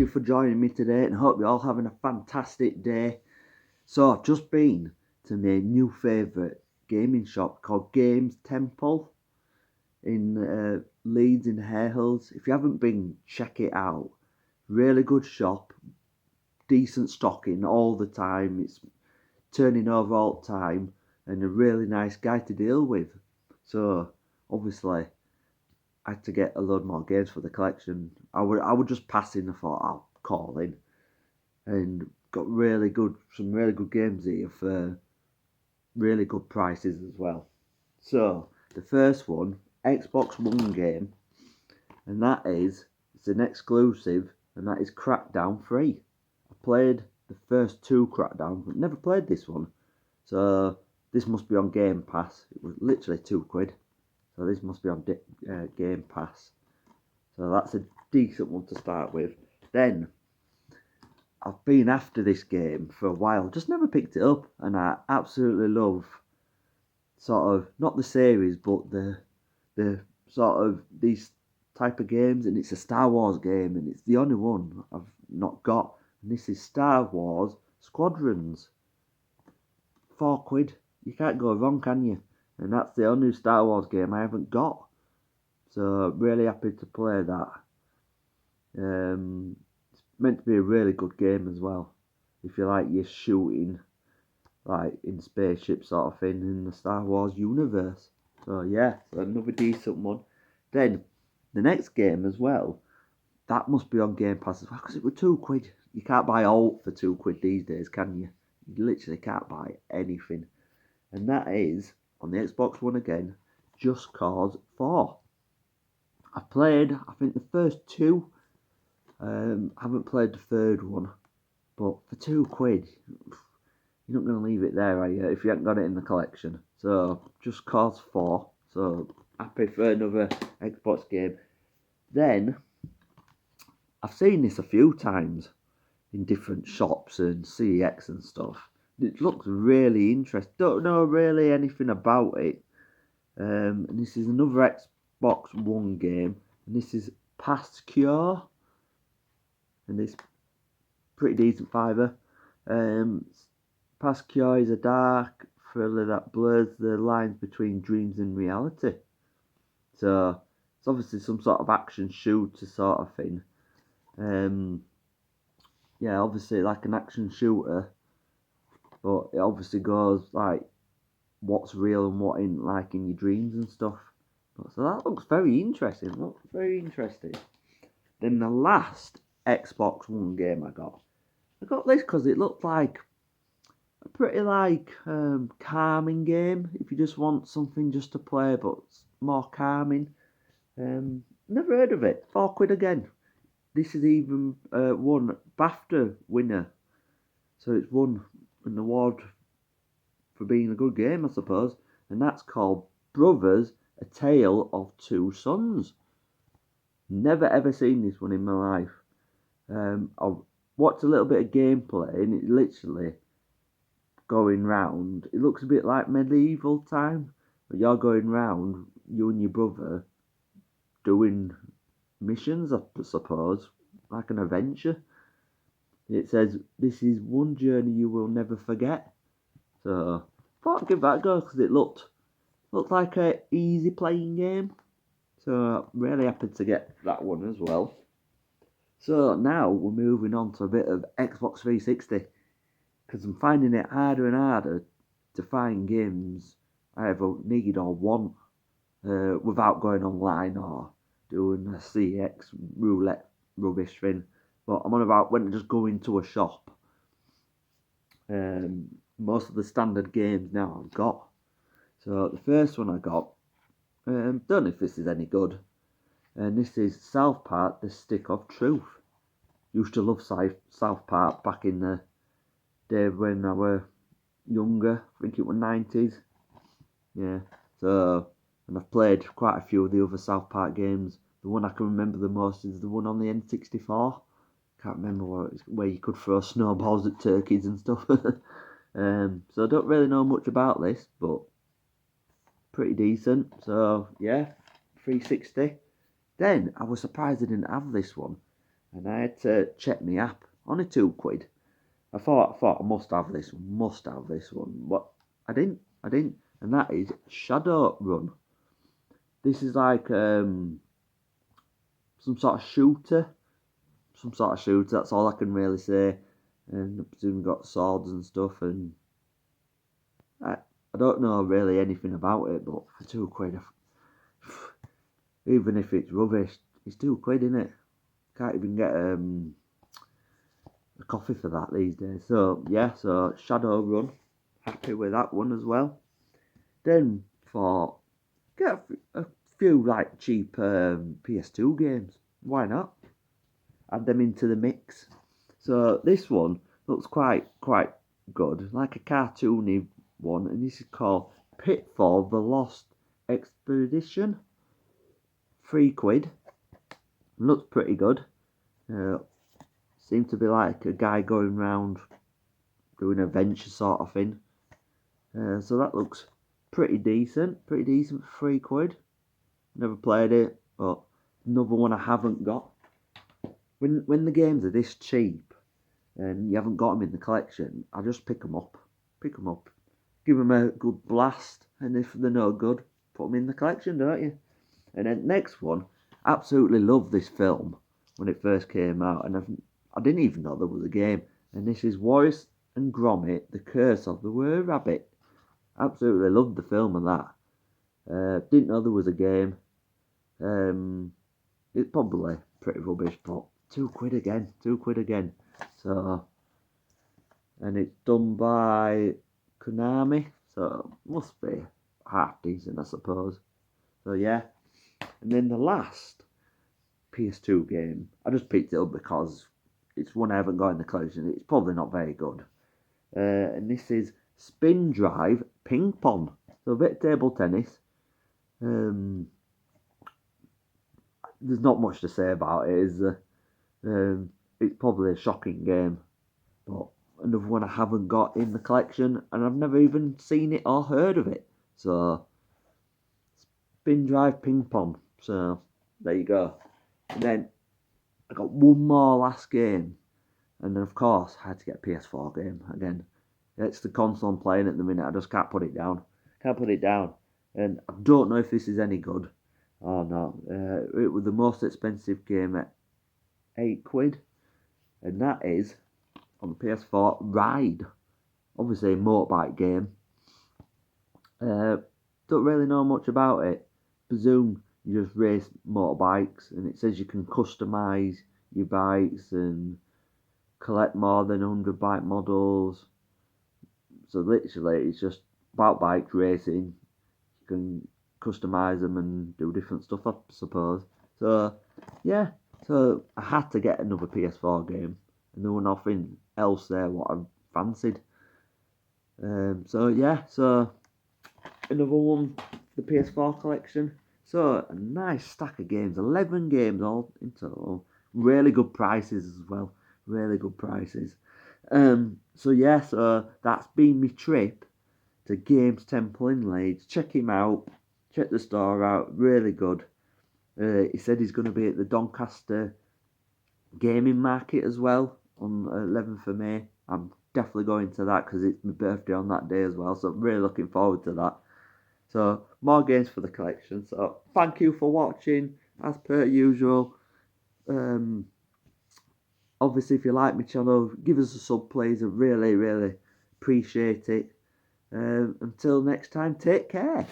you for joining me today and hope you're all having a fantastic day. So I've just been to my new favourite gaming shop called Games Temple in Leeds in Hayhills. If you haven't been, check it out. Really good shop, decent stocking all the time. It's turning over all the time and a really nice guy to deal with. So obviously I had to get a load more games for the collection. I would just pass in. I thought I'll call in, and got some really good games here for really good prices as well. So the first one, Xbox One game, and it's an exclusive, and that is Crackdown 3. I played the first two Crackdown, but never played this one. So this must be on Game Pass. It was literally £2. So this must be on Game Pass. So that's a decent one to start with. Then, I've been after this game for a while, just never picked it up, and I absolutely love sort of, not the series, but the sort of these type of games, and it's a Star Wars game, and it's the only one I've not got, and this is Star Wars Squadrons. £4. You can't go wrong, can you? And that's the only Star Wars game I haven't got. So really happy to play that. It's meant to be a really good game as well. If you like your shooting, like in spaceship sort of thing in the Star Wars universe. So yeah, another decent one. Then the next game as well, that must be on Game Pass as well because it was £2. You can't buy alt for £2 these days, can you? You literally can't buy anything. And that is on the Xbox One again, Just Cause 4. I played, I think, the first two. Haven't played the third one, but for £2, you're not going to leave it there, are you? If you haven't got it in the collection. So Just Cause 4. So happy for another Xbox game. Then I've seen this a few times in different shops and CEX and stuff. It looks really interesting. Don't know really anything about it. And this is another Xbox One game, and this is Past Cure, and it's pretty decent fiver. Past Cure is a dark thriller that blurs the lines between dreams and reality. So it's obviously some sort of action shooter sort of thing. Yeah, obviously like an action shooter, but it obviously goes like what's real and what ain't, like in your dreams and stuff. So that looks very interesting. Then the last Xbox One game I got this because it looked like a pretty calming game. If you just want something just to play, but more calming. Never heard of it. £4 again. This is even won BAFTA winner, so it's won an award for being a good game, I suppose. And that's called Brothers: A Tale of Two Sons. Never ever seen this one in my life. I've watched a little bit of gameplay, and it literally going round. It looks a bit like medieval time, but you're going round, you and your brother, doing missions, I suppose, like an adventure. It says this is one journey you will never forget. So I thought I'd give that a go because it looked like a easy playing game. So I'm really happy to get that one as well. So now we're moving on to a bit of Xbox 360 because I'm finding it harder and harder to find games I ever need or want without going online or doing a CX roulette rubbish thing. But I'm on about when I just go into a shop. Most of the standard games now I've got. So the first one I got, don't know if this is any good, and this is South Park: The Stick of Truth. Used to love South Park back in the day when I were younger. I think it was 90s. Yeah. So, and I've played quite a few of the other South Park games. The one I can remember the most is the one on the N64. Can't remember where you could throw snowballs at turkeys and stuff. So I don't really know much about this, but pretty decent. So yeah, 360. Then I was surprised I didn't have this one. and I had to check my app. Only £2. I thought I must have this one, but I didn't, and that is Shadowrun. This is like some sort of shooter, That's all I can really say. And I presume you got swords and stuff, and I, I don't know really anything about it, but for £2, even if it's rubbish, it's £2, isn't it? Can't even get a coffee for that these days. So yeah, so Shadowrun, happy with that one as well. Then for get a few like cheap PS2 games. Why not? Add them into the mix. So this one looks quite good, like a cartoony one, and this is called Pitfall: The Lost Expedition. £3. Looks pretty good. Seems to be like a guy going around doing a venture sort of thing. So that looks pretty decent for £3. Never played it, but another one I haven't got. When the games are this cheap and you haven't got them in the collection, I just pick them up, give them a good blast, and if they're no good, put them in the collection, don't you? And then next one, absolutely loved this film when it first came out, and I didn't even know there was a game. And this is Wallace and Gromit: The Curse of the Were Rabbit. Absolutely loved the film and that. Didn't know there was a game. It's probably pretty rubbish, but £2 again, £2 again. So, and it's done by Konami, so must be half decent, I suppose. So yeah, and then the last PS2 game, I just picked it up because it's one I haven't got in the collection. It's probably not very good. And this is Spin Drive Ping Pong. So a bit of table tennis. There's not much to say about it. It's probably a shocking game, but another one I haven't got in the collection, and I've never even seen it or heard of it. So, Spin Drive Ping Pong. So, there you go. And then I got one more last game, and then of course I had to get a PS4 game again. It's the console I'm playing at the minute. I just can't put it down. And I don't know if this is any good or not. It was the most expensive game at £8, and that is on the PS4 Ride. Obviously a motorbike game. Don't really know much about it. Presume you just race motorbikes, and it says you can customise your bikes and collect more than 100 bike models. So literally it's just about bike racing. You can customise them and do different stuff, I suppose. So yeah, so I had to get another PS4 game, and there was nothing else there what I fancied. So yeah, so another one, the PS4 collection. So a nice stack of games, 11 games all in total. Really good prices as well, really good prices. So yeah, so that's been my trip to Games Temple in Leeds. Check him out, check the store out, really good. He said he's going to be at the Doncaster Gaming Market as well on 11th of May. I'm definitely going to that because it's my birthday on that day as well, so I'm really looking forward to that. So more games for the collection. So thank you for watching as per usual. Obviously, if you like my channel, give us a sub, please. I really appreciate it. Until next time, take care.